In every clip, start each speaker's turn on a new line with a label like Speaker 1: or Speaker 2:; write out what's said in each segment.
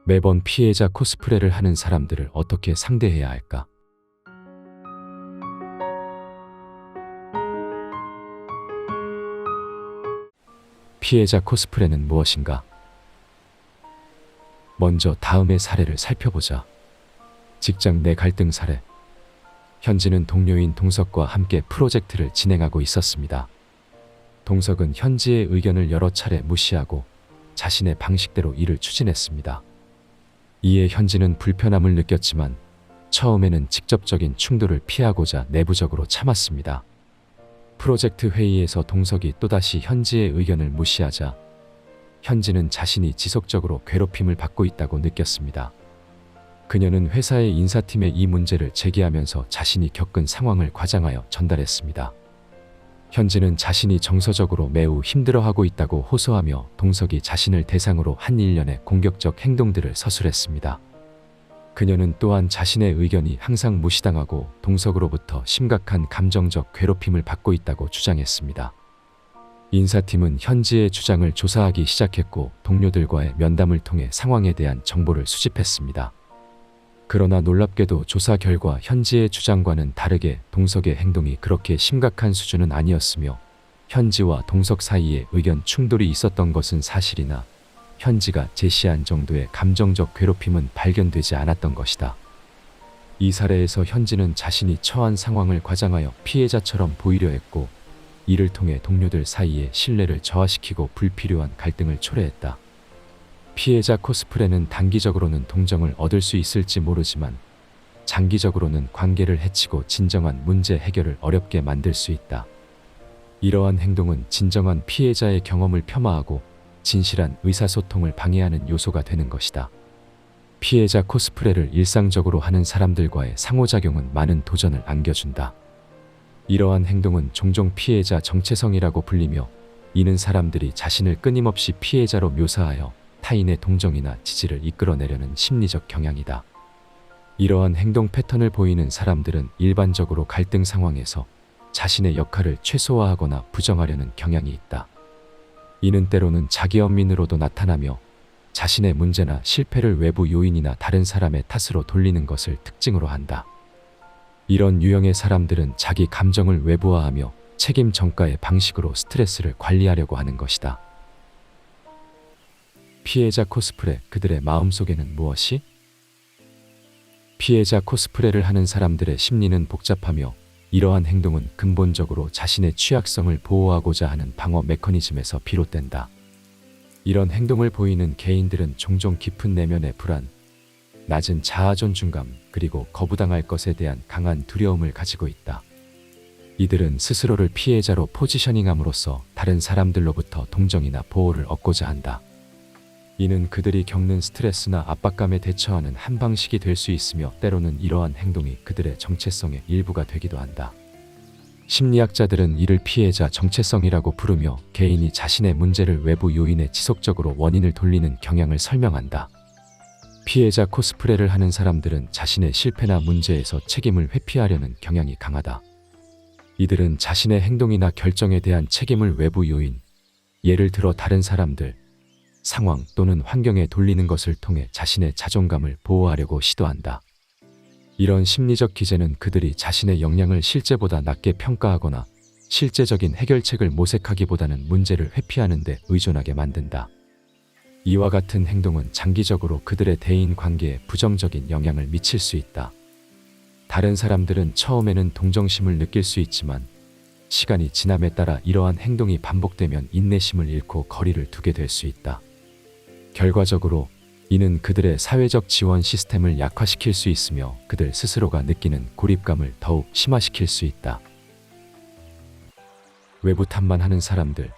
Speaker 1: 매번 피해자 코스프레를 하는 사람들을 어떻게 상대해야 할까? 피해자 코스프레는 무엇인가? 먼저 다음의 사례를 살펴보자. 직장 내 갈등 사례. 현지는 동료인 동석과 함께 프로젝트를 진행하고 있었습니다. 동석은 현지의 의견을 여러 차례 무시하고 자신의 방식대로 일을 추진했습니다. 이에 현지는 불편함을 느꼈지만 처음에는 직접적인 충돌을 피하고자 내부적으로 참았습니다. 프로젝트 회의에서 동석이 또다시 현지의 의견을 무시하자 현지는 자신이 지속적으로 괴롭힘을 받고 있다고 느꼈습니다. 그녀는 회사의 인사팀에 이 문제를 제기하면서 자신이 겪은 상황을 과장하여 전달했습니다. 현지는 자신이 정서적으로 매우 힘들어하고 있다고 호소하며 동석이 자신을 대상으로 한 일련의 공격적 행동들을 서술했습니다. 그녀는 또한 자신의 의견이 항상 무시당하고 동석으로부터 심각한 감정적 괴롭힘을 받고 있다고 주장했습니다. 인사팀은 현지의 주장을 조사하기 시작했고 동료들과의 면담을 통해 상황에 대한 정보를 수집했습니다. 그러나 놀랍게도 조사 결과 현지의 주장과는 다르게 동석의 행동이 그렇게 심각한 수준은 아니었으며 현지와 동석 사이에 의견 충돌이 있었던 것은 사실이나 현지가 제시한 정도의 감정적 괴롭힘은 발견되지 않았던 것이다. 이 사례에서 현지는 자신이 처한 상황을 과장하여 피해자처럼 보이려 했고 이를 통해 동료들 사이의 신뢰를 저하시키고 불필요한 갈등을 초래했다. 피해자 코스프레는 단기적으로는 동정을 얻을 수 있을지 모르지만 장기적으로는 관계를 해치고 진정한 문제 해결을 어렵게 만들 수 있다. 이러한 행동은 진정한 피해자의 경험을 폄하하고 진실한 의사소통을 방해하는 요소가 되는 것이다. 피해자 코스프레를 일상적으로 하는 사람들과의 상호작용은 많은 도전을 안겨준다. 이러한 행동은 종종 피해자 정체성이라고 불리며 이는 사람들이 자신을 끊임없이 피해자로 묘사하여 타인의 동정이나 지지를 이끌어내려는 심리적 경향이다. 이러한 행동 패턴을 보이는 사람들은 일반적으로 갈등 상황에서 자신의 역할을 최소화하거나 부정하려는 경향이 있다. 이는 때로는 자기연민으로도 나타나며 자신의 문제나 실패를 외부 요인이나 다른 사람의 탓으로 돌리는 것을 특징으로 한다. 이런 유형의 사람들은 자기 감정을 외부화하며 책임 전가의 방식으로 스트레스를 관리하려고 하는 것이다. 피해자 코스프레, 그들의 마음속에는 무엇이? 피해자 코스프레를 하는 사람들의 심리는 복잡하며 이러한 행동은 근본적으로 자신의 취약성을 보호하고자 하는 방어 메커니즘에서 비롯된다. 이런 행동을 보이는 개인들은 종종 깊은 내면의 불안, 낮은 자아 존중감, 그리고 거부당할 것에 대한 강한 두려움을 가지고 있다. 이들은 스스로를 피해자로 포지셔닝함으로써 다른 사람들로부터 동정이나 보호를 얻고자 한다. 이는 그들이 겪는 스트레스나 압박감에 대처하는 한 방식이 될 수 있으며 때로는 이러한 행동이 그들의 정체성의 일부가 되기도 한다. 심리학자들은 이를 피해자 정체성이라고 부르며 개인이 자신의 문제를 외부 요인에 지속적으로 원인을 돌리는 경향을 설명한다. 피해자 코스프레를 하는 사람들은 자신의 실패나 문제에서 책임을 회피하려는 경향이 강하다. 이들은 자신의 행동이나 결정에 대한 책임을 외부 요인, 예를 들어 다른 사람들, 상황 또는 환경에 돌리는 것을 통해 자신의 자존감을 보호하려고 시도한다. 이런 심리적 기제는 그들이 자신의 역량을 실제보다 낮게 평가하거나 실제적인 해결책을 모색하기보다는 문제를 회피하는 데 의존하게 만든다. 이와 같은 행동은 장기적으로 그들의 대인 관계에 부정적인 영향을 미칠 수 있다. 다른 사람들은 처음에는 동정심을 느낄 수 있지만 시간이 지남에 따라 이러한 행동이 반복되면 인내심을 잃고 거리를 두게 될 수 있다. 결과적으로 이는 그들의 사회적 지원 시스템을 약화시킬 수 있으며 그들 스스로가 느끼는 고립감을 더욱 심화시킬 수 있다. 외부 탓만하는 사람들,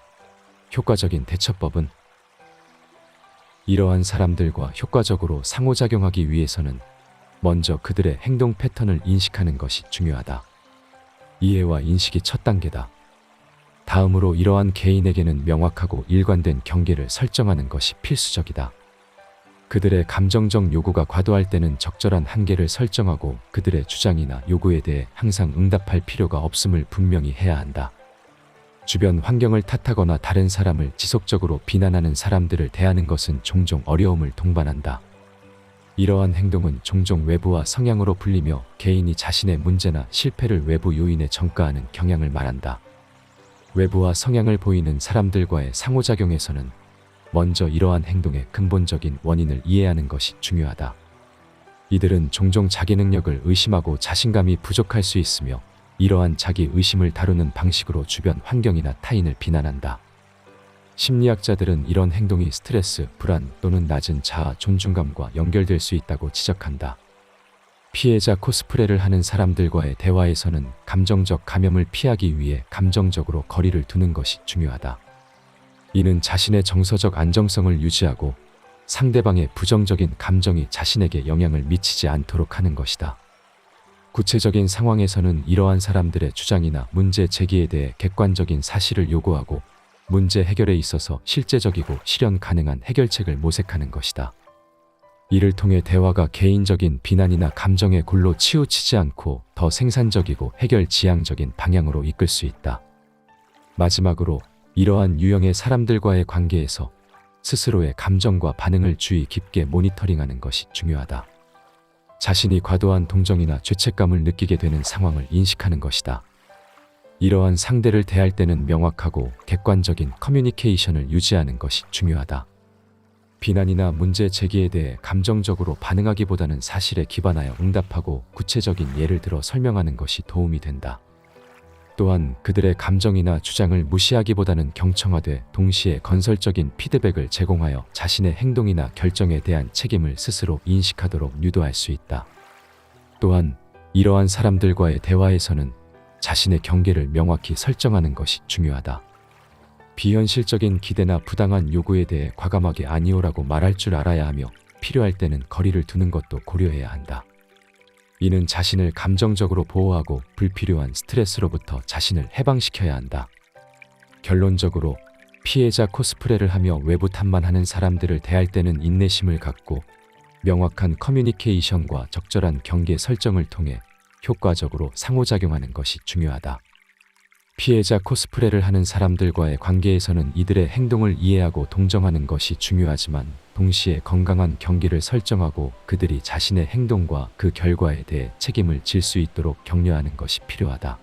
Speaker 1: 효과적인 대처법은? 이러한 사람들과 효과적으로 상호작용하기 위해서는 먼저 그들의 행동 패턴을 인식하는 것이 중요하다. 이해와 인식이 첫 단계다. 다음으로 이러한 개인에게는 명확하고 일관된 경계를 설정하는 것이 필수적이다. 그들의 감정적 요구가 과도할 때는 적절한 한계를 설정하고 그들의 주장이나 요구에 대해 항상 응답할 필요가 없음을 분명히 해야 한다. 주변 환경을 탓하거나 다른 사람을 지속적으로 비난하는 사람들을 대하는 것은 종종 어려움을 동반한다. 이러한 행동은 종종 외부와 성향으로 불리며 개인이 자신의 문제나 실패를 외부 요인에 전가하는 경향을 말한다. 외부와 성향을 보이는 사람들과의 상호작용에서는 먼저 이러한 행동의 근본적인 원인을 이해하는 것이 중요하다. 이들은 종종 자기 능력을 의심하고 자신감이 부족할 수 있으며 이러한 자기 의심을 다루는 방식으로 주변 환경이나 타인을 비난한다. 심리학자들은 이런 행동이 스트레스, 불안 또는 낮은 자아 존중감과 연결될 수 있다고 지적한다. 피해자 코스프레를 하는 사람들과의 대화에서는 감정적 감염을 피하기 위해 감정적으로 거리를 두는 것이 중요하다. 이는 자신의 정서적 안정성을 유지하고 상대방의 부정적인 감정이 자신에게 영향을 미치지 않도록 하는 것이다. 구체적인 상황에서는 이러한 사람들의 주장이나 문제 제기에 대해 객관적인 사실을 요구하고 문제 해결에 있어서 실제적이고 실현 가능한 해결책을 모색하는 것이다. 이를 통해 대화가 개인적인 비난이나 감정의 골로 치우치지 않고 더 생산적이고 해결 지향적인 방향으로 이끌 수 있다. 마지막으로 이러한 유형의 사람들과의 관계에서 스스로의 감정과 반응을 주의 깊게 모니터링하는 것이 중요하다. 자신이 과도한 동정이나 죄책감을 느끼게 되는 상황을 인식하는 것이다. 이러한 상대를 대할 때는 명확하고 객관적인 커뮤니케이션을 유지하는 것이 중요하다. 비난이나 문제 제기에 대해 감정적으로 반응하기보다는 사실에 기반하여 응답하고 구체적인 예를 들어 설명하는 것이 도움이 된다. 또한 그들의 감정이나 주장을 무시하기보다는 경청하되 동시에 건설적인 피드백을 제공하여 자신의 행동이나 결정에 대한 책임을 스스로 인식하도록 유도할 수 있다. 또한 이러한 사람들과의 대화에서는 자신의 경계를 명확히 설정하는 것이 중요하다. 비현실적인 기대나 부당한 요구에 대해 과감하게 아니오라고 말할 줄 알아야 하며 필요할 때는 거리를 두는 것도 고려해야 한다. 이는 자신을 감정적으로 보호하고 불필요한 스트레스로부터 자신을 해방시켜야 한다. 결론적으로 피해자 코스프레를 하며 외부 탓만하는 사람들을 대할 때는 인내심을 갖고 명확한 커뮤니케이션과 적절한 경계 설정을 통해 효과적으로 상호작용하는 것이 중요하다. 피해자 코스프레를 하는 사람들과의 관계에서는 이들의 행동을 이해하고 동정하는 것이 중요하지만 동시에 건강한 경계를 설정하고 그들이 자신의 행동과 그 결과에 대해 책임을 질 수 있도록 격려하는 것이 필요하다.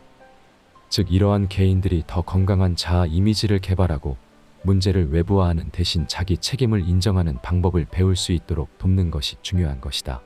Speaker 1: 즉 이러한 개인들이 더 건강한 자아 이미지를 개발하고 문제를 외부화하는 대신 자기 책임을 인정하는 방법을 배울 수 있도록 돕는 것이 중요한 것이다.